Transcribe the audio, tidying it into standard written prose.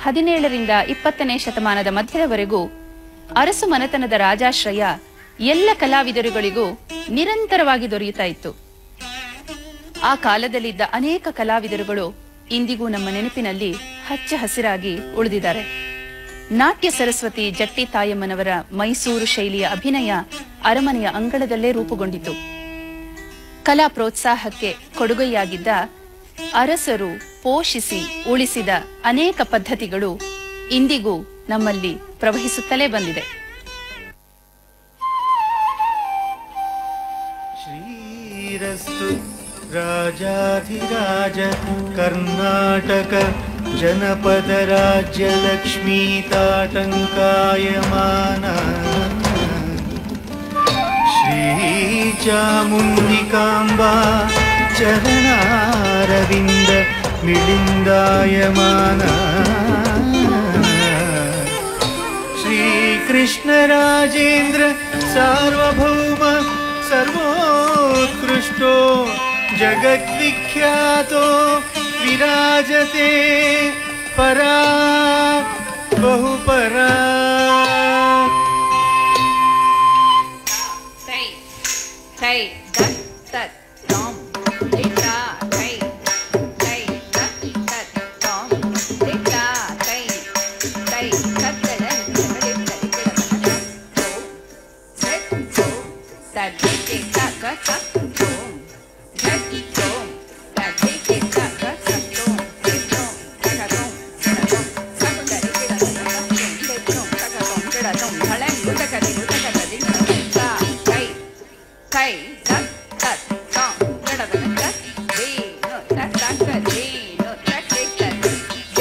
17ರಿಂದ 20ನೇ ಶತಮಾನದ ಮಧ್ಯದವರೆಗೂ ಅರಸು ಮನೆತನದ ರಾಜಾಶ್ರಯ ಎಲ್ಲ ಕಲಾವಿದರುಗಳಿಗೂ ನಿರಂತರವಾಗಿ ದೊರೆಯುತ್ತಾ ಇತ್ತು. ಆ ಕಾಲದಲ್ಲಿದ್ದ ಅನೇಕ ಕಲಾವಿದರುಗಳು ಇಂದಿಗೂ ನಮ್ಮ ನೆನಪಿನಲ್ಲಿ ಹಚ್ಚ ಹಸಿರಾಗಿ ಉಳಿದಿದ್ದಾರೆ. ನಾಟ್ಯ ಸರಸ್ವತಿ ಜಟ್ಟಿ ತಾಯಮ್ಮನವರ ಮೈಸೂರು ಶೈಲಿಯ ಅಭಿನಯ ಅರಮನೆಯ ಅಂಗಳದಲ್ಲೇ ರೂಪುಗೊಂಡಿತು. ಕಲಾ ಪ್ರೋತ್ಸಾಹಕ್ಕೆ ಕೊಡುಗೆಯಾಗಿದ್ದ ಅರಸರು ಪೋಷಿಸಿ ಉಳಿಸಿದ ಅನೇಕ ಪದ್ಧತಿಗಳು ಇಂದಿಗೂ ನಮ್ಮಲ್ಲಿ ಪ್ರವಹಿಸುತ್ತಲೇ ಬಂದಿದೆ. ಶ್ರೀರಸ್ತು ರಾಜಾಧಿರಾಜ ಕರ್ನಾಟಕ ಜನಪದ ರಾಜ್ಯ ಲಕ್ಷ್ಮೀ ತಾಟಂಕಾಯಮಾನ ಶ್ರೀ ಚಾಮುಂಡಿಕಾಂಬಾ ಚರಣಾರವಿಂದ ಮಿಳಿಂದಾಯಮಾನ ಶ್ರೀಕೃಷ್ಣ ರಾಜೇಂದ್ರ ಸಾರ್ವಭೌಮ ಸರ್ವೋತ್ಕೃಷ್ಟೋ ಜಗದ್ವಿಖ್ಯಾತೋ ವಿರಾಜತೆ ಪರಾ ಬಹುಪರಾ